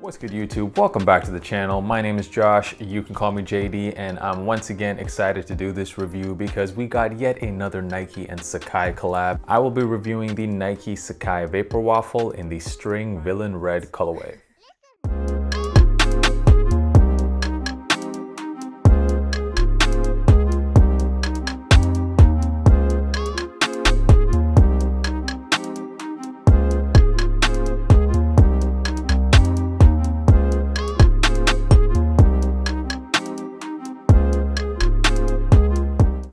What's good, YouTube? Welcome back to the channel. My name is Josh. You can call me JD, and I'm once again excited to do this review because we got yet another Nike and Sacai collab. I will be reviewing the Nike Sacai Vaporwaffle in the String Villain Red colorway.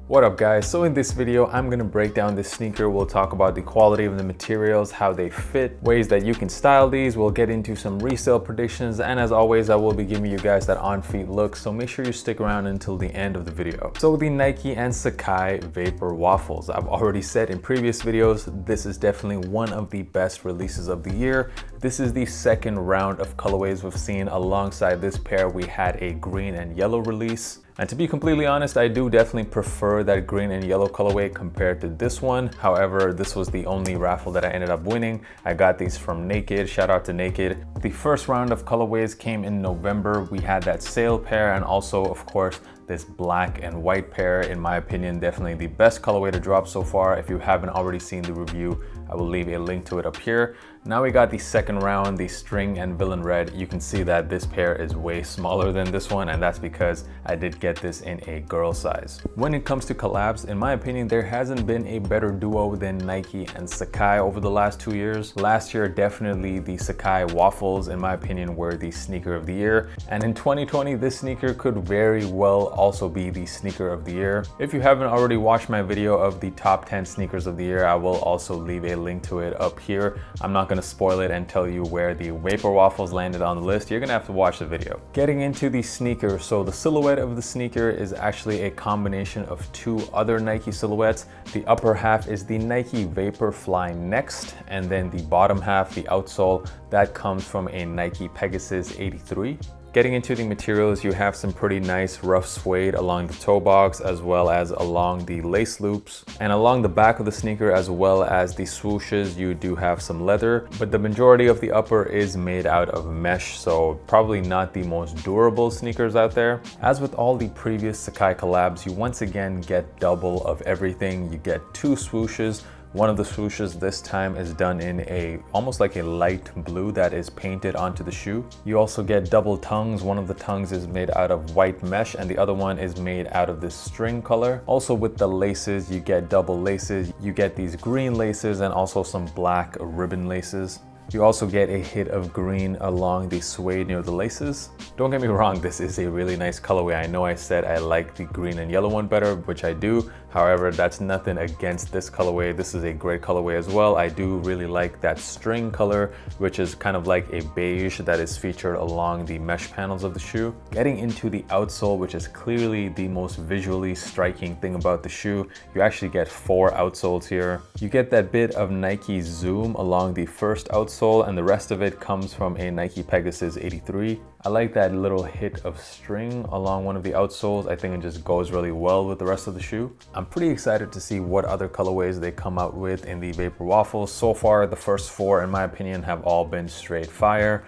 What up, guys? So in this video, I'm gonna break down this sneaker. We'll talk about the quality of the materials, how they fit, ways that you can style these. We'll get into some resale predictions, and as always, I will be giving you guys that on-feet look, so make sure you stick around until the end of the video. So the Nike and Sacai Vaporwaffles. I've already said in previous videos, this is definitely one of the best releases of the year. This is the second round of colorways we've seen. Alongside this pair, we had a green and yellow release. And to be completely honest, I do definitely prefer that green and yellow colorway compared to this one. However, this was the only raffle that I ended up winning. I got these from Naked. Shout out to Naked. The first round of colorways came in November. We had that sale pair and also, of course, this black and white pair. In my opinion, definitely the best colorway to drop so far. If you haven't already seen the review, I will leave a link to it up here. Now we got the second round, the String and Villain Red. You can see that this pair is way smaller than this one, and that's because I did get this in a girl size. When it comes to collabs, in my opinion, there hasn't been a better duo than Nike and Sacai over the last 2 years. Last year, definitely the Sacai Waffles, in my opinion, were the sneaker of the year. And in 2020, this sneaker could very well also be the sneaker of the year. If you haven't already watched my video of the top 10 sneakers of the year, I will also leave a link to it up here. I'm not gonna spoil it and tell you where the Vaporwaffles landed on the list. You're gonna have to watch the video. Getting into the sneaker, so the silhouette of the sneaker is actually a combination of two other Nike silhouettes. The upper half is the Nike Vaporfly Next, and then the bottom half, the outsole, that comes from a Nike Pegasus 83. Getting into the materials, you have some pretty nice rough suede along the toe box as well as along the lace loops. And along the back of the sneaker as well as the swooshes, you do have some leather, but the majority of the upper is made out of mesh, so probably not the most durable sneakers out there. As with all the previous Sacai collabs, you once again get double of everything. You get two swooshes. One of the swooshes this time is done in almost like a light blue that is painted onto the shoe. You also get double tongues. One of the tongues is made out of white mesh and the other one is made out of this string color. Also with the laces, you get double laces. You get these green laces and also some black ribbon laces. You also get a hit of green along the suede near the laces. Don't get me wrong, this is a really nice colorway. I know I said I like the green and yellow one better, which I do. However, that's nothing against this colorway. This is a great colorway as well. I do really like that string color, which is kind of like a beige that is featured along the mesh panels of the shoe. Getting into the outsole, which is clearly the most visually striking thing about the shoe. You actually get 4 outsoles here. You get that bit of Nike Zoom along the first outsole, and the rest of it comes from a Nike Pegasus 83. I like that little hit of string along one of the outsoles. I think it just goes really well with the rest of the shoe. I'm pretty excited to see what other colorways they come out with in the Vaporwaffles. So far, the first 4, in my opinion, have all been straight fire.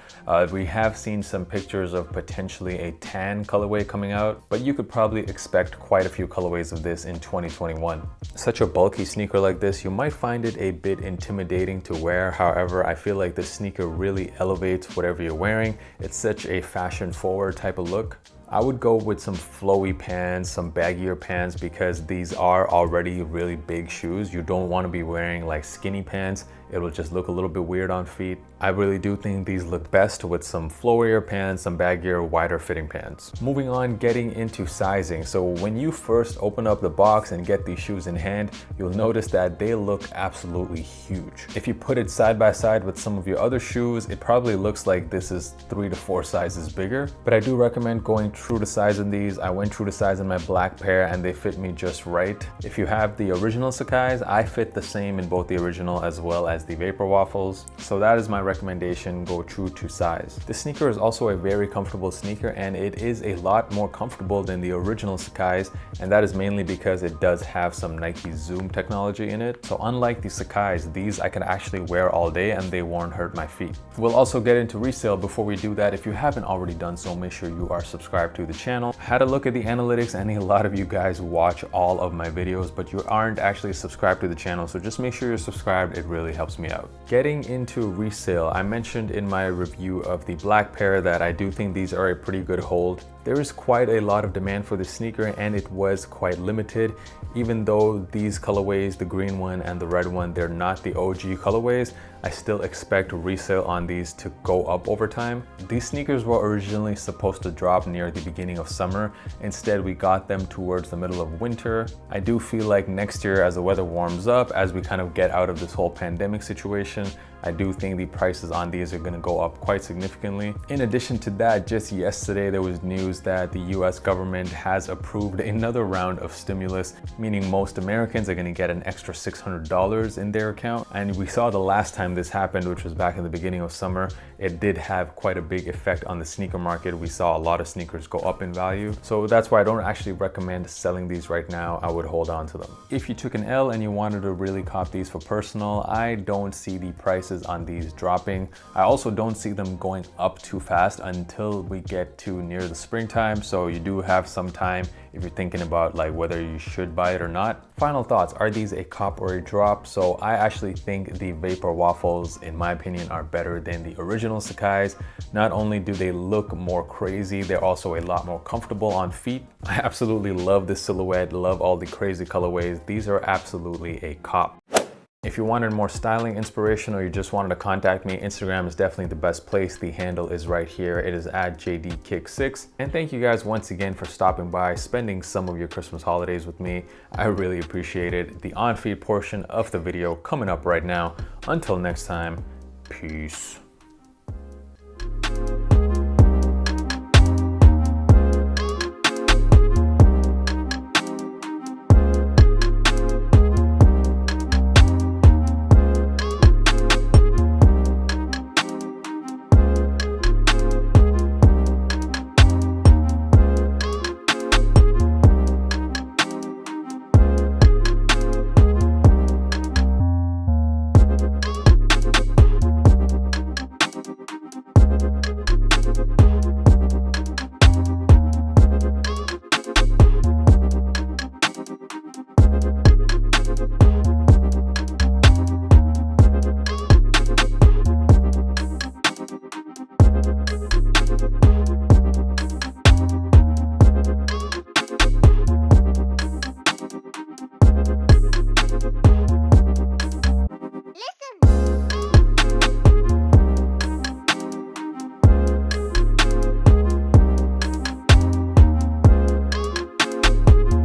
We have seen some pictures of potentially a tan colorway coming out, but you could probably expect quite a few colorways of this in 2021. Such a bulky sneaker like this, you might find it a bit intimidating to wear. However, I feel like this sneaker really elevates whatever you're wearing. It's such a fashion forward type of look. I would go with some flowy pants, some baggier pants, because these are already really big shoes. You don't want to be wearing like skinny pants. It will just look a little bit weird on feet. I really do think these look best with some flowier pants, some baggier, wider fitting pants. Moving on, getting into sizing. So when you first open up the box and get these shoes in hand, you'll notice that they look absolutely huge. If you put it side by side with some of your other shoes, it probably looks like this is 3 to 4 sizes bigger. But I do recommend going true to size in these. I went true to size in my black pair and they fit me just right. If you have the original Sacai's, I fit the same in both the original as well as as the Vaporwaffles. So that is my recommendation, go true to size. This sneaker is also a very comfortable sneaker, and it is a lot more comfortable than the original Sacai's, and that is mainly because it does have some Nike Zoom technology in it. So unlike the Sacai's, these I can actually wear all day and they won't hurt my feet. We'll also get into resale. Before we do that, if you haven't already done so, make sure you are subscribed to the channel. I had a look at the analytics, and a lot of you guys watch all of my videos, but you aren't actually subscribed to the channel, so just make sure you're subscribed. It really helps me out. Getting into resale, I mentioned in my review of the black pair that I do think these are a pretty good hold. There is quite a lot of demand for this sneaker, and it was quite limited. Even though these colorways, the green one and the red one, they're not the OG colorways, I still expect resale on these to go up over time. These sneakers were originally supposed to drop near the beginning of summer. Instead, we got them towards the middle of winter. I do feel like next year, as the weather warms up, as we kind of get out of this whole pandemic situation, I do think the prices on these are gonna go up quite significantly. In addition to that, just yesterday there was news that the US government has approved another round of stimulus, meaning most Americans are gonna get an extra $600 in their account. And we saw the last time this happened, which was back in the beginning of summer, it did have quite a big effect on the sneaker market. We saw a lot of sneakers go up in value. So that's why I don't actually recommend selling these right now. I would hold on to them. If you took an L and you wanted to really cop these for personal, I don't see the prices on these dropping. I also don't see them going up too fast until we get to near the springtime. So you do have some time if you're thinking about like whether you should buy it or not. Final thoughts, are these a cop or a drop? So I actually think the Vaporwaffles, in my opinion, are better than the original Sacai's. Not only do they look more crazy, they're also a lot more comfortable on feet. I absolutely love this silhouette, love all the crazy colorways. These are absolutely a cop. If you wanted more styling inspiration or you just wanted to contact me, Instagram is definitely the best place. The handle is right here. It is at JDKick6. And thank you guys once again for stopping by, spending some of your Christmas holidays with me. I really appreciate it. The on-feed portion of the video coming up right now. Until next time, peace.